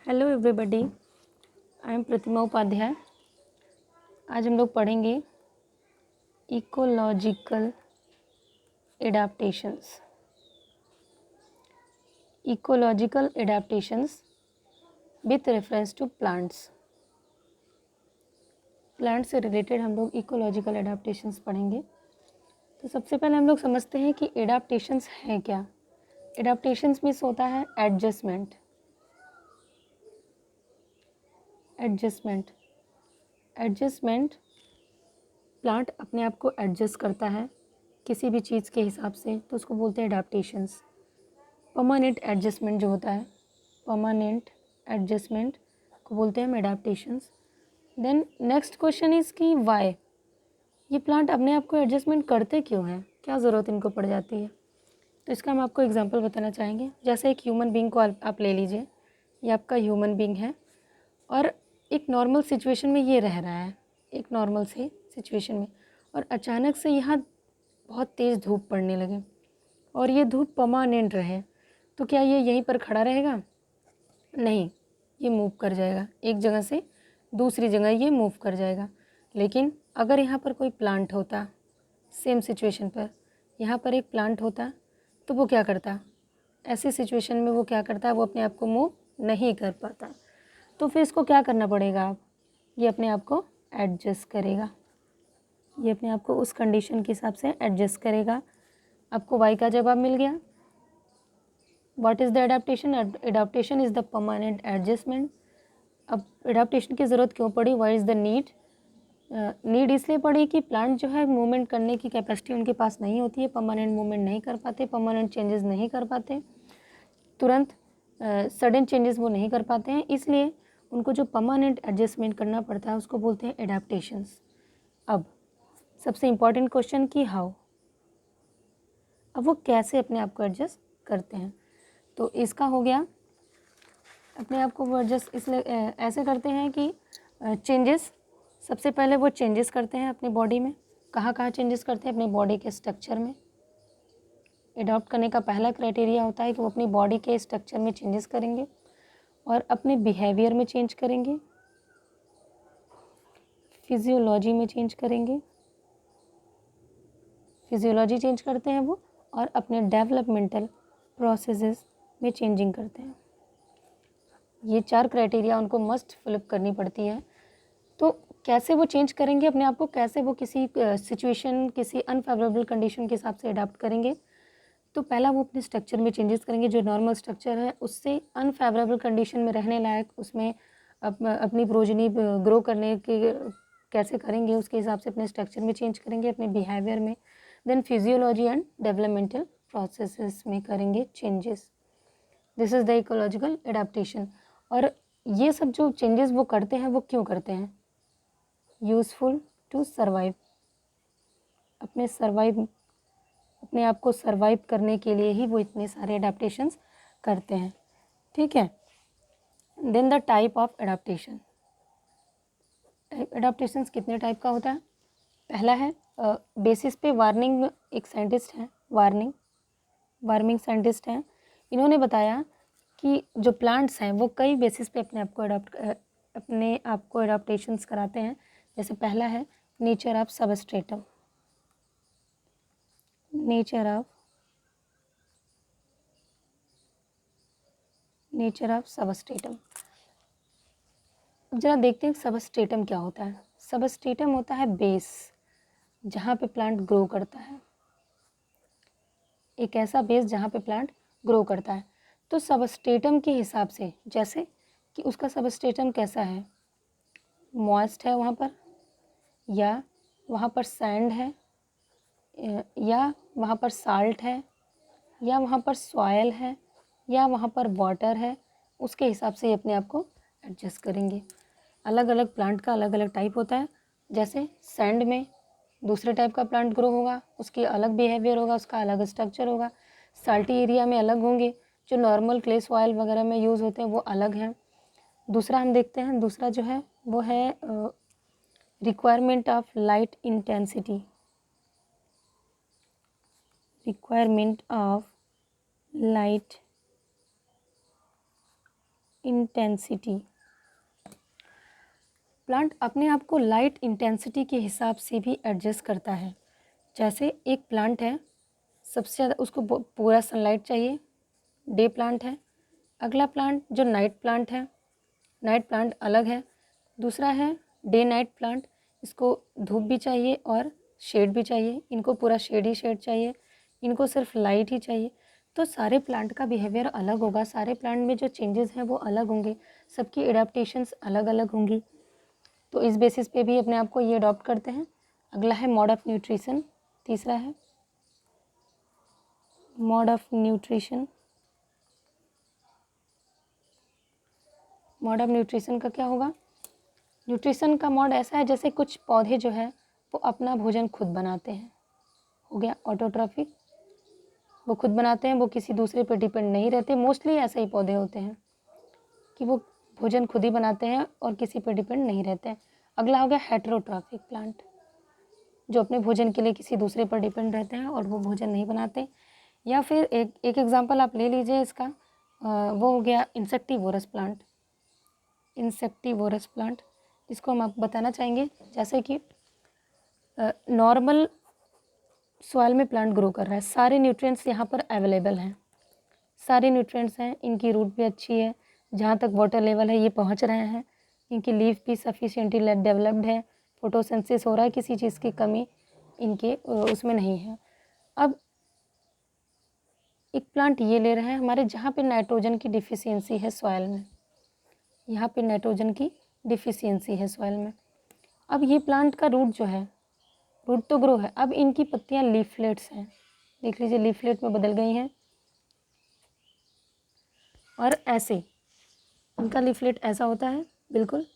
Hello everybody, I am Pratima Upadhyay. आज हम लोग पढ़ेंगे ecological adaptations. Ecological adaptations with reference to plants. Plant से रिलेटेड हम लोग इकोलॉजिकल एडाप्टेशंस पढ़ेंगे। तो सबसे पहले हम लोग समझते हैं कि एडाप्टेशंस हैं क्या। एडाप्टेशंस मीन्स होता है एडजस्टमेंट। एडजस्टमेंट प्लांट अपने आप को एडजस्ट करता है किसी भी चीज़ के हिसाब से, तो उसको बोलते हैं एडाप्टेशंस। परमानेंट एडजस्टमेंट जो होता है, परमानेंट एडजस्टमेंट को बोलते हैं हम adaptations. Then next question is कि वाई, ये प्लांट अपने आप को एडजस्टमेंट करते क्यों हैं, क्या ज़रूरत इनको पड़ जाती है। तो इसका हम आपको एग्जांपल बताना चाहेंगे। जैसे एक ह्यूमन बींग को आप ले लीजिए, ये आपका ह्यूमन बींग है और एक नॉर्मल सिचुएशन में ये रह रहा है, एक नॉर्मल से सिचुएशन में, और अचानक से यहाँ बहुत तेज़ धूप पड़ने लगे और ये धूप परमानेंट रहे, तो क्या ये यहीं पर खड़ा रहेगा? नहीं, ये मूव कर जाएगा, एक जगह से दूसरी जगह ये मूव कर जाएगा। लेकिन अगर यहाँ पर कोई प्लांट होता, सेम सिचुएशन पर यहाँ पर एक प्लांट होता, तो वो क्या करता? ऐसी सिचुएशन में वो क्या करता? वो अपने आप को मूव नहीं कर पाता। तो फिर इसको क्या करना पड़ेगा? आप ये अपने आप को एडजस्ट करेगा, ये अपने आप को उस कंडीशन के हिसाब से एडजस्ट करेगा। आपको वाई का जवाब मिल गया। What is the adaptation? Adaptation is the permanent adjustment. अब एडाप्टेशन की ज़रूरत क्यों पड़ी? What is the need? Need इसलिए पड़ी कि प्लांट जो है मूवमेंट करने की कैपेसिटी उनके पास नहीं होती है, परमानेंट मूवमेंट नहीं कर पाते, परमानेंट चेंजेस नहीं कर पाते, तुरंत सडन चेंजेस वो नहीं कर पाते हैं, इसलिए उनको जो परमानेंट एडजस्टमेंट करना पड़ता है उसको बोलते हैं एडाप्टेशंस। अब सबसे इम्पॉर्टेंट क्वेश्चन कि हाउ, अब वो कैसे अपने आप को एडजस्ट करते हैं। तो इसका हो गया, अपने आप को वो एडजस्ट इसलिए ऐसे करते हैं कि चेंजेस, सबसे पहले वो चेंजेस करते हैं अपनी बॉडी में। कहाँ कहाँ चेंजेस करते हैं? अपने बॉडी के स्ट्रक्चर में। एडॉप्ट करने का पहला क्राइटेरिया होता है कि वो अपनी बॉडी के स्ट्रक्चर में चेंजेस करेंगे और अपने बिहेवियर में चेंज करेंगे, फिजियोलॉजी में चेंज करेंगे, फिजियोलॉजी चेंज करते हैं वो, और अपने डेवलपमेंटल प्रोसेसेस में चेंजिंग करते हैं। ये 4 क्राइटेरिया उनको मस्ट फिलअप करनी पड़ती है। तो कैसे वो चेंज करेंगे अपने आप को, कैसे वो किसी सिचुएशन, किसी अनफेवरेबल कंडीशन के हिसाब से अडाप्ट करेंगे? तो पहला वो अपने स्ट्रक्चर में चेंजेस करेंगे। जो नॉर्मल स्ट्रक्चर है उससे अनफेवरेबल कंडीशन में रहने लायक, उसमें अपनी प्रोजनी ग्रो करने के कैसे करेंगे उसके हिसाब से अपने स्ट्रक्चर में चेंज करेंगे, अपने बिहेवियर में। Then physiology and developmental processes में करेंगे changes. This is the ecological adaptation. और ये सब जो चेंजेस वो करते हैं वो क्यों करते हैं? यूज़फुल टू सर्वाइव, अपने आप को सर्वाइव करने के लिए ही वो इतने सारे एडाप्टेशंस करते हैं। ठीक है। Then the type of adaptation. Adaptations कितने टाइप का होता है? पहला है बेसिस पे वार्निंग। एक साइंटिस्ट हैं वार्मिंग साइंटिस्ट हैं, इन्होंने बताया कि जो प्लांट्स हैं वो कई बेसिस पे अपने आप को एडाप्टेशंस कराते हैं। जैसे पहला है nature of substratum. Nature of substratum. अब जरा देखते हैं सबस्ट्रेटम क्या होता है। सबस्ट्रेटम होता है बेस, जहाँ पे प्लांट ग्रो करता है, एक ऐसा बेस जहाँ पे प्लांट ग्रो करता है। तो सबस्ट्रेटम के हिसाब से, जैसे कि उसका सबस्ट्रेटम कैसा है, मॉइस्ट है वहाँ पर, या वहाँ पर सैंड है, या वहाँ पर साल्ट है, या वहाँ पर सॉयल है, या वहाँ पर वाटर है, उसके हिसाब से ये अपने आप को एडजस्ट करेंगे। अलग अलग प्लांट का अलग अलग टाइप होता है। जैसे सैंड में दूसरे टाइप का प्लांट ग्रो होगा, उसकी अलग बिहेवियर होगा, उसका अलग स्ट्रक्चर होगा। साल्टी एरिया में अलग होंगे, जो नॉर्मल क्ले सॉयल वगैरह में यूज़ होते हैं वो अलग हैं। दूसरा हम देखते हैं, दूसरा जो है वो है requirement of light intensity. Requirement of light intensity. Plant अपने आप को लाइट इंटेंसिटी के हिसाब से भी एडजस्ट करता है। जैसे एक प्लांट है, सबसे ज़्यादा उसको पूरा सनलाइट चाहिए, डे प्लांट है। अगला प्लांट जो नाइट प्लांट है, नाइट प्लांट अलग है। दूसरा है डे नाइट प्लांट, इसको धूप भी चाहिए और शेड भी चाहिए। इनको पूरा शेड ही शेड चाहिए, इनको सिर्फ लाइट ही चाहिए। तो सारे प्लांट का बिहेवियर अलग होगा, सारे प्लांट में जो चेंजेस हैं वो अलग होंगे, सबकी एडाप्टेशंस अलग अलग होंगी। तो इस बेसिस पे भी अपने आप को ये अडॉप्ट करते हैं। अगला है मोड ऑफ न्यूट्रिशन, तीसरा है mode of nutrition. Mode of nutrition का क्या होगा? न्यूट्रिशन का मोड ऐसा है जैसे कुछ पौधे जो है वो अपना भोजन खुद बनाते हैं, हो गया ऑटोट्रॉफिक। वो खुद बनाते हैं, वो किसी दूसरे पर डिपेंड नहीं रहते। मोस्टली ऐसे ही पौधे होते हैं कि वो भोजन खुद ही बनाते हैं और किसी पर डिपेंड नहीं रहते हैं। अगला हो गया हेटेरोट्रॉफिक प्लांट, जो अपने भोजन के लिए किसी दूसरे पर डिपेंड रहते हैं और वो भोजन नहीं बनाते। या फिर एक एग्जांपल आप ले लीजिए इसका, वो हो गया इंसेक्टिवोरस प्लांट। इंसेक्टिवोरस प्लांट इसको हम आपको बताना चाहेंगे, जैसे कि नॉर्मल सॉइल में प्लांट ग्रो कर रहा है, सारे न्यूट्रिएंट्स यहाँ पर अवेलेबल हैं, सारे न्यूट्रिएंट्स हैं, इनकी रूट भी अच्छी है, जहाँ तक वाटर लेवल है ये पहुँच रहे हैं, इनकी लीफ भी सफिशिएंटली डेवलप्ड है, फोटोसिंथेसिस हो रहा है, किसी चीज़ की कमी इनके उसमें नहीं है। अब एक प्लांट ये ले रहे हैं हमारे जहाँ पे नाइट्रोजन की डिफिशियंसी है सॉइल में, यहाँ पे नाइट्रोजन की डिफिशियंसी है सॉइल में। अब ये प्लांट का रूट जो है, रूट तो ग्रो है, अब इनकी पत्तियाँ लीफलेट्स हैं, देख लीजिए लीफलेट में बदल गई हैं। और ऐसे इनका लीफलेट ऐसा होता है, बिल्कुल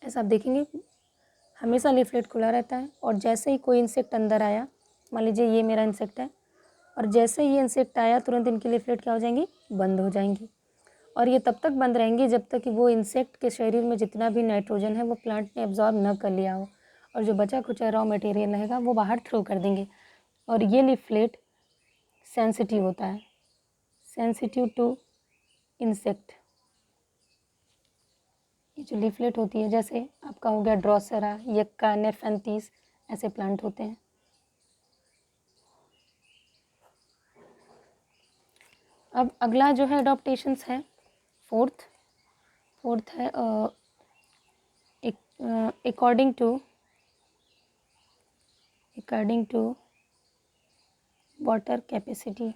ऐसा आप देखेंगे, हमेशा लीफलेट खुला रहता है। और जैसे ही कोई इंसेक्ट अंदर आया, मान लीजिए ये मेरा इंसेक्ट है, और जैसे ही ये इंसेक्ट आया तुरंत इनकी लीफलेट क्या हो जाएंगी? बंद हो जाएंगी। और ये तब तक बंद रहेंगी जब तक कि वो इंसेक्ट के शरीर में जितना भी नाइट्रोजन है वो प्लांट ने एब्जॉर्ब न कर लिया हो, और जो बचा खुचा रॉ मटेरियल रहेगा वो बाहर थ्रो कर देंगे। और ये लीफलेट सेंसिटिव होता है, सेंसिटिव टू इंसेक्ट। ये जो लीफलेट होती है, जैसे आपका हो गया ड्रोसेरा, यक्का, नेफेंथीस, ऐसे प्लांट होते हैं। अब अगला जो है अडॉप्टेशंस है, फोर्थ है according to water capacity.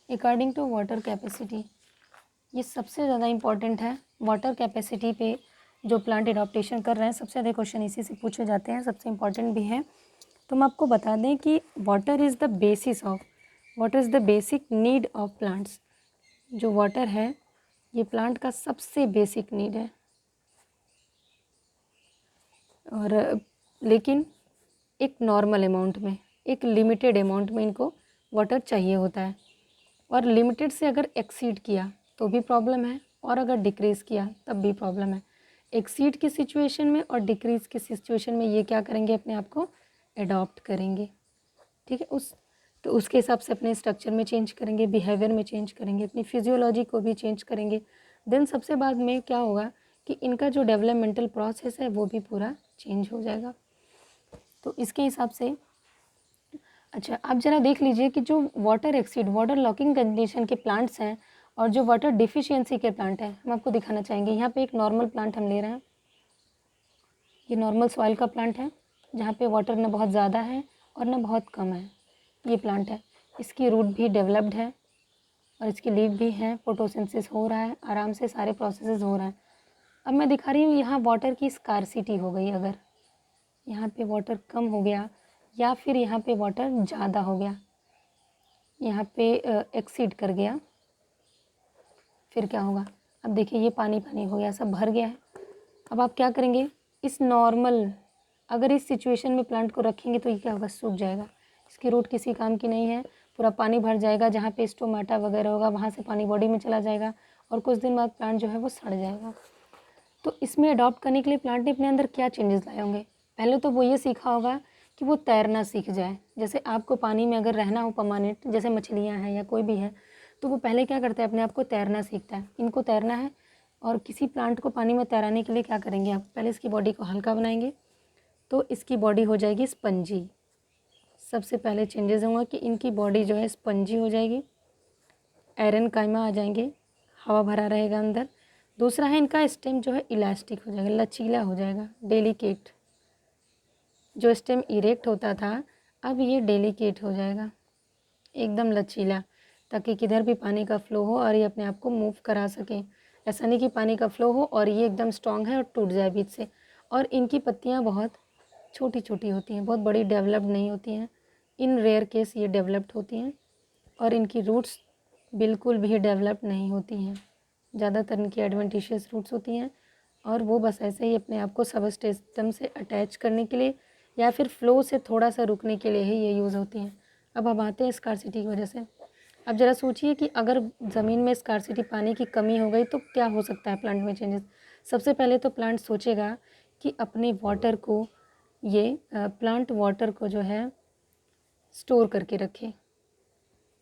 According to water capacity, ये सबसे ज़्यादा इम्पॉर्टेंट है। वाटर कैपेसिटी पे जो प्लांट एडॉप्टेशन कर रहे हैं, सबसे ज़्यादा क्वेश्चन इसी से पूछे जाते हैं, सबसे इम्पॉर्टेंट भी है। तो हम आपको बता दें कि water is the basic need of plants. जो वाटर है ये प्लांट का सबसे बेसिक नीड है, और लेकिन एक नॉर्मल अमाउंट में, एक लिमिटेड अमाउंट में इनको वाटर चाहिए होता है। और लिमिटेड से अगर एक्सीड किया तो भी प्रॉब्लम है, और अगर डिक्रीज़ किया तब भी प्रॉब्लम है। एक्सीड की सिचुएशन में और डिक्रीज़ की सिचुएशन में ये क्या करेंगे? अपने आप को एडॉप्ट करेंगे, ठीक है। तो उसके हिसाब से अपने स्ट्रक्चर में चेंज करेंगे, बिहेवियर में चेंज करेंगे, अपनी फिजियोलॉजी को भी चेंज करेंगे। देन सबसे बाद में क्या होगा कि इनका जो डेवलपमेंटल प्रोसेस है वो भी पूरा चेंज हो जाएगा। तो इसके हिसाब से अच्छा, आप ज़रा देख लीजिए कि जो water exceed, water locking condition के प्लांट्स हैं और जो वाटर डिफिशियंसी के प्लांट हैं, हम आपको दिखाना चाहेंगे। यहाँ पे एक नॉर्मल प्लांट हम ले रहे हैं, ये नॉर्मल सॉइल का प्लांट है जहाँ पे वाटर ना बहुत ज़्यादा है और ना बहुत कम है। ये प्लांट है, इसकी रूट भी डेवलप्ड है और इसकी लीफ भी है, फोटोसिंथेसिस हो रहा है, आराम से सारे प्रोसेसेस हो रहे हैं। अब मैं दिखा रही हूँ यहाँ वाटर की स्कार्सिटी हो गई, अगर यहाँ पे वाटर कम हो गया या फिर यहाँ पे वाटर ज़्यादा हो गया, यहाँ पे एक्सीड कर गया, फिर क्या होगा? अब देखिए ये पानी पानी हो गया, सब भर गया है। अब आप क्या करेंगे? इस नॉर्मल, अगर इस सिचुएशन में प्लांट को रखेंगे तो ये क्या होगा? सूख जाएगा, इसकी रूट किसी काम की नहीं है, पूरा पानी भर जाएगा, जहाँ पे स्टोमाटा वगैरह होगा वहाँ से पानी बॉडी में चला जाएगा और कुछ दिन बाद प्लांट जो है वो सड़ जाएगा। तो इसमें अडॉप्ट करने के लिए प्लांट ने अपने अंदर क्या चेंजेस लाए होंगे? पहले तो वो ये सीखा होगा कि वो तैरना सीख जाए। जैसे आपको पानी में अगर रहना हो परमानेंट, जैसे मछलियाँ हैं या कोई भी है, तो वो पहले क्या करता है, अपने आप को तैरना सीखता है। इनको तैरना है, और किसी प्लांट को पानी में तैराने के लिए क्या करेंगे आप, पहले इसकी बॉडी को हल्का बनाएंगे, तो इसकी बॉडी हो जाएगी स्पंजी। सबसे पहले चेंजेस होंगे कि इनकी बॉडी जो है स्पंजी हो जाएगी, आयरन कायमा आ जाएंगे, हवा भरा रहेगा अंदर। दूसरा है इनका स्टेम जो है इलास्टिक हो जाएगा, लचीला हो जाएगा, डेलिकेट। जो स्टेम इरेक्ट होता था, अब ये डेलिकेट हो जाएगा, एकदम लचीला, ताकि किधर भी पानी का फ्लो हो और ये अपने आप को मूव करा सके। ऐसा नहीं कि पानी का फ्लो हो और ये एकदम स्ट्रॉन्ग है और टूट जाए बीच से। और इनकी पत्तियाँ बहुत छोटी छोटी होती हैं, बहुत बड़ी डेवलप्ड नहीं होती हैं। इन रेयर केस ये डेवलप्ड होती हैं। और इनकी रूट्स बिल्कुल भी डेवलप्ड नहीं होती हैं, ज़्यादातर इनकी एडवेंटिशियस रूट्स होती हैं, और वो बस ऐसे ही अपने आप को सबस्टेम से अटैच करने के लिए या फिर फ्लो से थोड़ा सा रुकने के लिए ही ये यूज़ होती हैं। अब हम आते हैं स्कार्सिटी की वजह से। अब ज़रा सोचिए कि अगर ज़मीन में स्कार्सिटी, पानी की कमी हो गई, तो क्या हो सकता है प्लांट में चेंजेस। सबसे पहले तो प्लांट सोचेगा कि अपने वाटर को, ये प्लांट वाटर को जो है स्टोर करके रखे,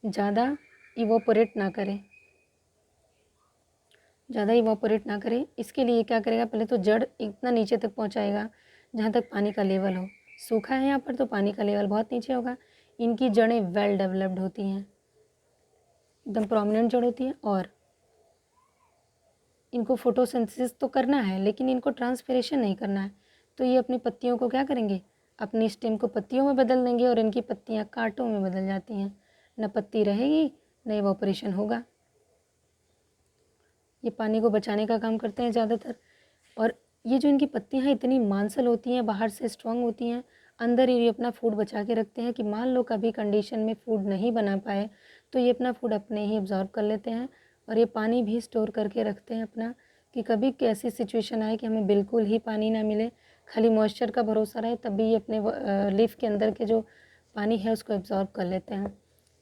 ज़्यादा इवोपोरेट ना करे, ज़्यादा इवापोरेट ना करे। इसके लिए क्या करेगा, पहले तो जड़ इतना नीचे तक पहुंचाएगा जहाँ तक पानी का लेवल हो। सूखा है यहाँ पर तो पानी का लेवल बहुत नीचे होगा। इनकी जड़ें वेल डेवलप्ड होती हैं, एकदम प्रोमिनेंट जड़ होती है, और इनको फोटोसिंथेसिस तो करना है लेकिन इनको ट्रांसपिरेशन नहीं करना है। तो ये अपनी पत्तियों को क्या करेंगे, अपनी स्टेम को पत्तियों में बदल देंगे, और इनकी पत्तियाँ कांटों में बदल जाती हैं। न पत्ती रहेगी, न इवापोरेशन होगा। ये पानी को बचाने का काम करते हैं ज़्यादातर। और ये जो इनकी पत्तियां हैं इतनी मांसल होती हैं, बाहर से स्ट्रांग होती हैं, अंदर ये अपना फूड बचा के रखते हैं कि मान लो कभी कंडीशन में फूड नहीं बना पाए तो ये अपना फूड अपने ही एब्जॉर्ब कर लेते हैं। और ये पानी भी स्टोर करके रखते हैं अपना, कि कभी कैसी सिचुएशन आए कि हमें बिल्कुल ही पानी ना मिले, खाली मॉइस्चर का भरोसा रहे, तब भी ये अपने लीफ के अंदर के जो पानी है उसको एब्जॉर्ब कर लेते हैं।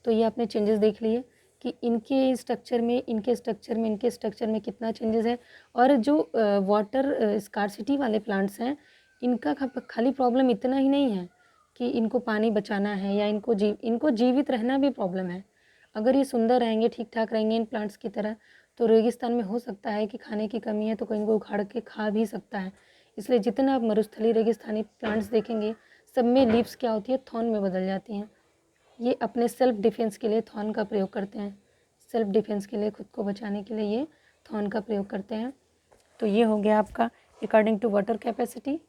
तो ये आपने चेंजेस देख लिए कि इनके स्ट्रक्चर में, इनके स्ट्रक्चर में कितना चेंजेस है। और जो वाटर स्कार्सिटी वाले प्लांट्स हैं, इनका खाली प्रॉब्लम इतना ही नहीं है कि इनको पानी बचाना है या इनको जीवित रहना भी प्रॉब्लम है। अगर ये सुंदर रहेंगे, ठीक ठाक रहेंगे इन प्लांट्स की तरह, तो रेगिस्तान में हो सकता है कि खाने की कमी है तो कोई इनको उखाड़ के खा भी सकता है। इसलिए जितना आप मरुस्थली रेगिस्तानी प्लांट्स देखेंगे, सब में लीव्स क्या होती है, थॉर्न में बदल जाती हैं। ये अपने सेल्फ डिफेंस के लिए थॉर्न का प्रयोग करते हैं, सेल्फ डिफेंस के लिए, खुद को बचाने के लिए ये थॉर्न का प्रयोग करते हैं। तो ये हो गया आपका according to water capacity.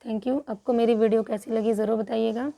Thank you. आपको मेरी वीडियो कैसी लगी ज़रूर बताइएगा।